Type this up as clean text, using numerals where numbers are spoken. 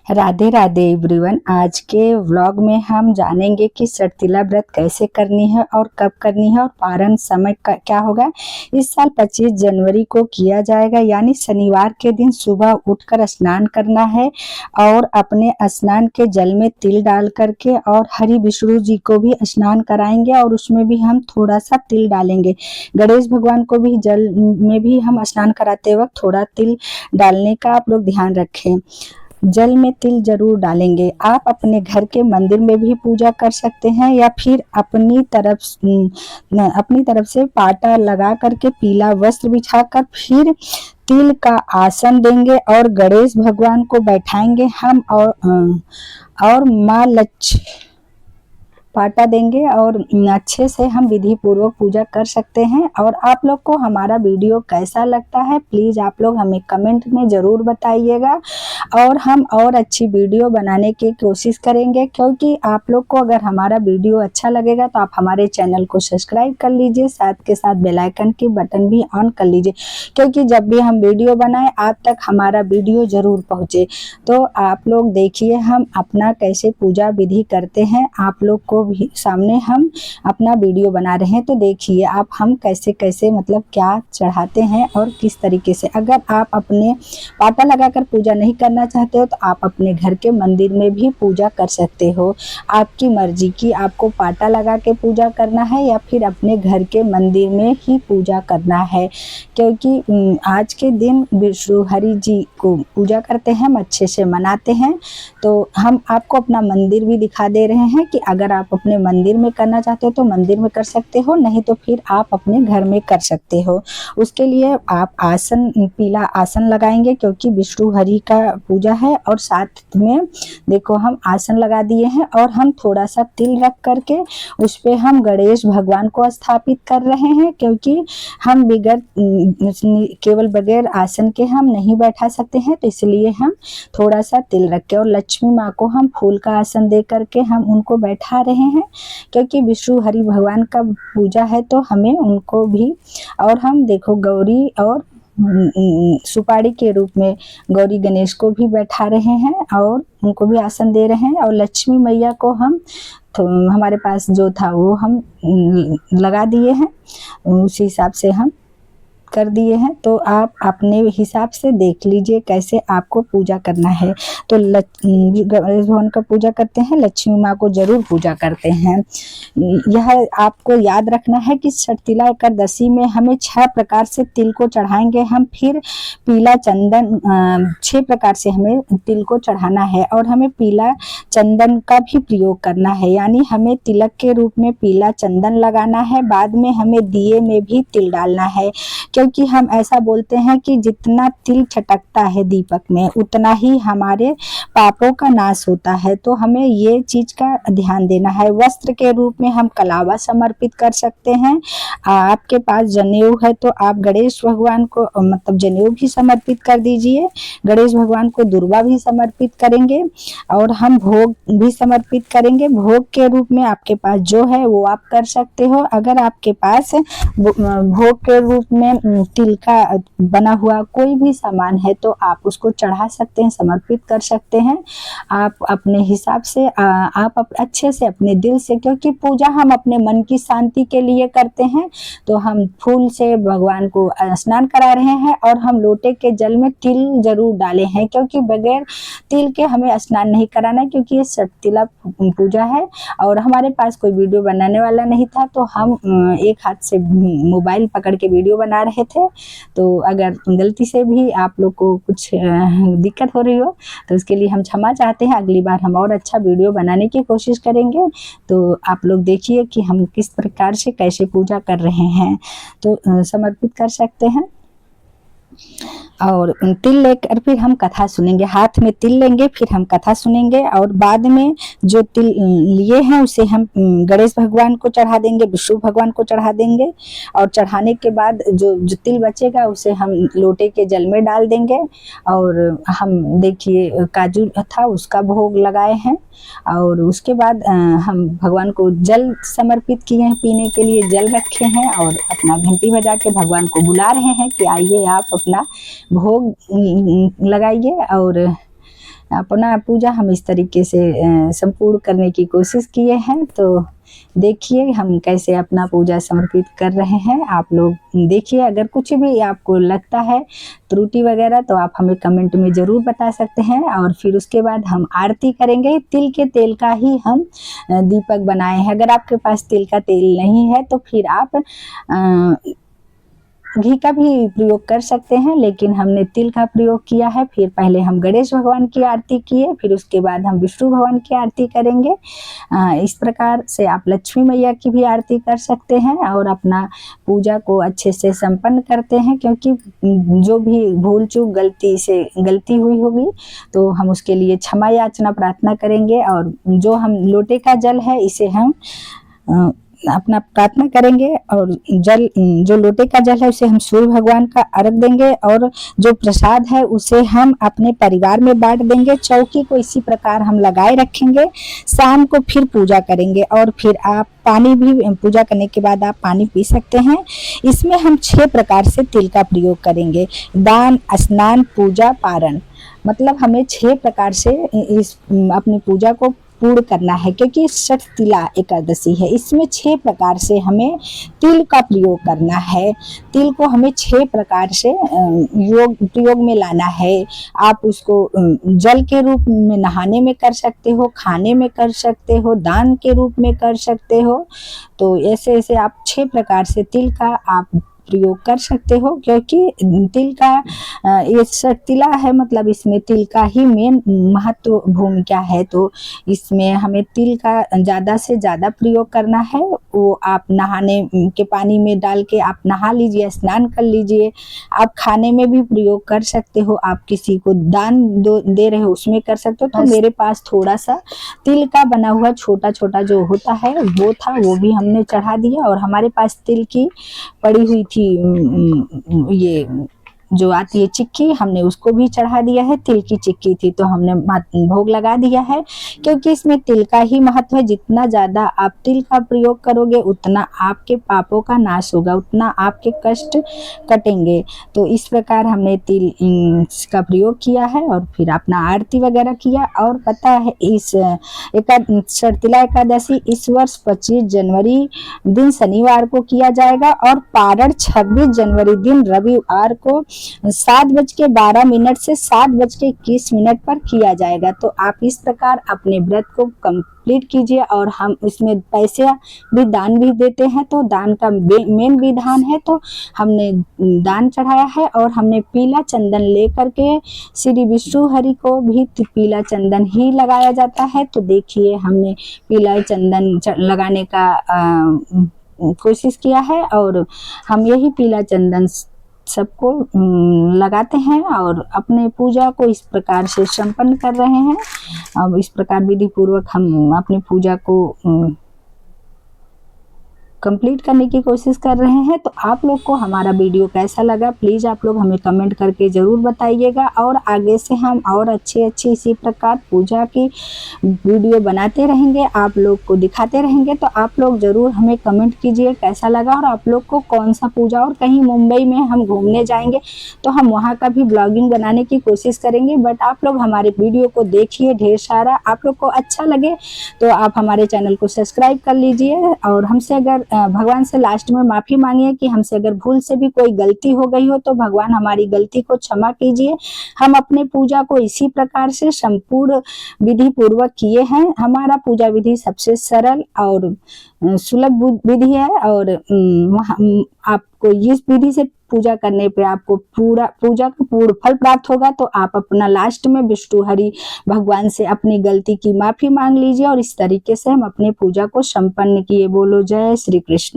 Radhe Radhe everyone. आज के vlog में हम जानेंगे कि सटतिला व्रत कैसे करनी है और कब करनी है और पारण समय क्या होगा। इस साल 25 जनवरी को किया जाएगा, यानी शनिवार के दिन सुबह उठकर स्नान करना है और अपने स्नान के जल में तिल डाल करके और हरि विष्णु जी को भी स्नान कराएंगे और उसमें भी हम थोड़ा सा तिल डालेंगे। गणेश भगवान को भी जल में भी हम स्नान कराते वक्त थोड़ा तिल डालने का आप लोग ध्यान रखें। जल में तिल जरूर डालेंगे। आप अपने घर के मंदिर में भी पूजा कर सकते हैं या फिर अपनी तरफ से पाटा लगा करके पीला वस्त्र बिछाकर फिर तिल का आसन देंगे और गणेश भगवान को बैठाएंगे हम और माँ लक्ष्मी पाटा देंगे और अच्छे से हम विधि पूर्वक पूजा कर सकते हैं। और आप लोग को हमारा वीडियो कैसा लगता है प्लीज़ आप लोग हमें कमेंट में ज़रूर बताइएगा और हम और अच्छी वीडियो बनाने की कोशिश करेंगे, क्योंकि आप लोग को अगर हमारा वीडियो अच्छा लगेगा तो आप हमारे चैनल को सब्सक्राइब कर लीजिए, साथ के साथ बेल आइकन की बटन भी ऑन कर लीजिए, क्योंकि जब भी हम वीडियो बनाएं आप तक हमारा वीडियो ज़रूर पहुँचे। तो आप लोग देखिए हम अपना कैसे पूजा विधि करते हैं, आप लोग को भी सामने हम अपना वीडियो बना रहे हैं। तो देखिए आप हम कैसे कैसे मतलब क्या चढ़ाते हैं और किस तरीके से। अगर आप अपने पाटा लगाकर पूजा नहीं करना चाहते हो तो आप अपने घर के मंदिर में भी पूजा कर सकते हो, आपकी मर्जी की आपको पाटा लगा के पूजा करना है या फिर अपने घर के मंदिर में ही पूजा करना है। क्योंकि आज के दिन विष्णु हरि जी को पूजा करते हैं, हम अच्छे से मनाते हैं। तो हम आपको अपना मंदिर भी दिखा दे रहे हैं कि अगर आप अपने मंदिर में करना चाहते हो तो मंदिर में कर सकते हो, नहीं तो फिर आप अपने घर में कर सकते हो। उसके लिए आप आसन पीला आसन लगाएंगे, क्योंकि विष्णु हरि का पूजा है। और साथ में देखो हम आसन लगा दिए हैं और हम थोड़ा सा तिल रख करके उस पे हम गणेश भगवान को स्थापित कर रहे हैं, क्योंकि हम केवल बगैर आसन के हम नहीं बैठा सकते हैं, तो इसलिए हम थोड़ा सा तिल रख के और लक्ष्मी माँ को हम फूल का आसन दे करके हम उनको बैठा रहे हैं, क्योंकि विष्णु हरि भगवान का पूजा है तो हमें उनको भी। और हम देखो गौरी और सुपारी के रूप में गौरी गणेश को भी बैठा रहे हैं और उनको भी आसन दे रहे हैं। और लक्ष्मी मैया को हम हमारे पास जो था वो हम लगा दिए हैं, उसी हिसाब से हम कर दिए हैं। तो आप अपने हिसाब से देख लीजिए कैसे आपको पूजा करना है। तो गणेश भगवान का पूजा करते हैं, लक्ष्मी माँ को जरूर पूजा करते हैं। यह आपको याद रखना है कि सटतिला एकादशी में हमें 6 प्रकार से तिल को चढ़ाएंगे हम। फिर पीला चंदन 6 प्रकार से हमें तिल को चढ़ाना है और हमें पीला चंदन का भी प्रयोग करना है, यानी हमें तिलक के रूप में पीला चंदन लगाना है। बाद में हमें दिए में भी तिल डालना है, क्योंकि हम ऐसा बोलते हैं कि जितना तिल छटकता है दीपक में उतना ही हमारे पापों का नाश होता है। तो हमें ये चीज का ध्यान देना है। वस्त्र के रूप में हम कलावा समर्पित कर सकते हैं। आपके पास जनेऊ है तो आप गणेश भगवान को मतलब जनेऊ भी समर्पित कर दीजिए, गणेश भगवान को दुर्वा भी समर्पित करेंगे और हम भोग भी समर्पित करेंगे। भोग के रूप में आपके पास जो है वो आप कर सकते हो। अगर आपके पास भोग के रूप में तिल का बना हुआ कोई भी सामान है तो आप उसको चढ़ा सकते हैं, समर्पित कर सकते हैं। आप अपने हिसाब से आप अच्छे से अपने दिल से, क्योंकि पूजा हम अपने मन की शांति के लिए करते हैं, तो हम फूल से भगवान को स्नान करा रहे हैं और हम लोटे के जल में तिल जरूर डाले हैं, क्योंकि बगैर तिल के हमें स्नान नहीं कराना, क्योंकि ये सटतिला पूजा है। और हमारे पास कोई वीडियो बनाने वाला नहीं था तो हम एक हाथ से मोबाइल पकड़ के वीडियो बना रहे थे। तो अगर गलती से भी आप लोग को कुछ दिक्कत हो रही हो तो उसके लिए हम क्षमा चाहते हैं। अगली बार हम और अच्छा वीडियो बनाने की कोशिश करेंगे। तो आप लोग देखिए कि हम किस प्रकार से कैसे पूजा कर रहे हैं, तो समर्पित कर सकते हैं। और तिल लेकर फिर हम कथा सुनेंगे, हाथ में तिल लेंगे फिर हम कथा सुनेंगे और बाद में जो तिल लिए हैं उसे हम गणेश भगवान को चढ़ा देंगे, विष्णु भगवान को चढ़ा देंगे। और चढ़ाने के बाद जो तिल बचेगा उसे हम लोटे के जल में डाल देंगे। और हम देखिए काजू था उसका भोग लगाए हैं और उसके बाद हम भगवान को जल समर्पित किए हैं, पीने के लिए जल रखे हैं और अपना घंटी बजा के भगवान को बुला रहे हैं कि आइए आप अपना भोग लगाइए और अपना पूजा हम इस तरीके से संपूर्ण करने की कोशिश किए हैं। तो देखिए हम कैसे अपना पूजा समर्पित कर रहे हैं। आप लोग देखिए, अगर कुछ भी आपको लगता है त्रुटि वगैरह तो आप हमें कमेंट में ज़रूर बता सकते हैं। और फिर उसके बाद हम आरती करेंगे। तिल के तेल का ही हम दीपक बनाए हैं। अगर आपके पास तिल का तेल नहीं है तो फिर आप घी का भी प्रयोग कर सकते हैं, लेकिन हमने तिल का प्रयोग किया है। फिर पहले हम गणेश भगवान की आरती किए, फिर उसके बाद हम विष्णु भगवान की आरती करेंगे। इस प्रकार से आप लक्ष्मी मैया की भी आरती कर सकते हैं और अपना पूजा को अच्छे से संपन्न करते हैं। क्योंकि जो भी भूल चूक गलती हुई होगी तो हम उसके लिए क्षमा याचना प्रार्थना करेंगे। और जो हम लोटे का जल है इसे हम अपना प्रार्थना करेंगे और जो लोटे का जल है उसे हम सूर्य भगवान का अर्घ देंगे और जो प्रसाद है उसे हम अपने परिवार में बांट देंगे। चौकी को इसी प्रकार हम लगाए रखेंगे। शाम को फिर पूजा करेंगे और फिर आप पानी भी पूजा करने के बाद आप पानी पी सकते हैं। इसमें हम 6 प्रकार से तिल का प्रयोग करेंगे। दान, स्नान, पूजा, पारण, मतलब हमें 6 प्रकार से इस अपनी पूजा को पूर्ण करना है। क्योंकि षठ तिला एकादशी है, इसमें 6 प्रकार से हमें तिल का प्रयोग करना है। तिल को हमें 6 प्रकार से प्रयोग में लाना है। आप उसको जल के रूप में नहाने में कर सकते हो, खाने में कर सकते हो, दान के रूप में कर सकते हो। तो ऐसे ऐसे आप 6 प्रकार से तिल का आप प्रयोग कर सकते हो। क्योंकि तिल का ये षठ तिला है, मतलब इसमें तिल का ही मेन महत्व भूमिका है। तो इसमें हमें तिल का ज़्यादा से ज़्यादा प्रयोग करना है। वो आप नहाने के पानी में डाल के आप नहा लीजिए, स्नान कर लीजिए। आप खाने में भी प्रयोग कर सकते हो, आप किसी को दान दे रहे हो उसमें कर सकते हो। तो मेरे पास थोड़ा सा तिल का बना हुआ छोटा छोटा जो होता है वो था, वो भी हमने चढ़ा दिया। और हमारे पास तिल की पड़ी हुई थी ये जो आती है चिक्की, हमने उसको भी चढ़ा दिया है। तिल की चिक्की थी तो हमने भोग लगा दिया है। क्योंकि इसमें तिल का ही महत्व है। जितना ज़्यादा आप तिल का प्रयोग करोगे उतना आपके पापों का नाश होगा, उतना आपके कष्ट कटेंगे। तो इस प्रकार हमने तिल का प्रयोग किया है और फिर अपना आरती वगैरह किया। और पता है इस षठतिला एकादशी इस वर्ष 25 जनवरी दिन शनिवार को किया जाएगा और पारण 26 जनवरी दिन रविवार को 7:12 से 7:21 पर किया जाएगा। तो आप इस प्रकार अपने व्रत को कंप्लीट कीजिए। और हम इसमें पैसे भी दान भी देते हैं, तो दान का मेन विधान है। तो हमने दान चढ़ाया है और हमने पीला चंदन लेकर के श्री विष्णु हरि को भी पीला चंदन ही लगाया जाता है। तो देखिए हमने पीला चंदन लगाने का कोशिश किया है और हम यही पीला चंदन सबको लगाते हैं और अपने पूजा को इस प्रकार से संपन्न कर रहे हैं। अब इस प्रकार विधि पूर्वक हम अपनी पूजा को कंप्लीट करने की कोशिश कर रहे हैं। तो आप लोग को हमारा वीडियो कैसा लगा प्लीज़ आप लोग हमें कमेंट करके ज़रूर बताइएगा। और आगे से हम और अच्छे इसी प्रकार पूजा की वीडियो बनाते रहेंगे, आप लोग को दिखाते रहेंगे। तो आप लोग ज़रूर हमें कमेंट कीजिए कैसा लगा और आप लोग को कौन सा पूजा। और कहीं मुंबई में हम घूमने जाएंगे तो हम वहाँ का भी ब्लॉगिंग बनाने की कोशिश करेंगे। बट आप लोग हमारे वीडियो को देखिए ढेर सारा, आप लोग को अच्छा लगे तो आप हमारे चैनल को सब्सक्राइब कर लीजिए। और हमसे अगर भगवान से लास्ट में माफ़ी मांगिए कि हमसे अगर भूल से भी कोई गलती हो गई हो तो भगवान हमारी गलती को क्षमा कीजिए। हम अपने पूजा को इसी प्रकार से संपूर्ण विधि पूर्वक किए हैं। हमारा पूजा विधि सबसे सरल और सुलभ विधि है। और आपको इस विधि से पूजा करने पे आपको पूजा का पूर्ण फल प्राप्त होगा। तो आप अपना लास्ट में विष्णु हरि भगवान से अपनी गलती की माफी मांग लीजिए। और इस तरीके से हम अपने पूजा को संपन्न किए। बोलो जय श्री कृष्ण।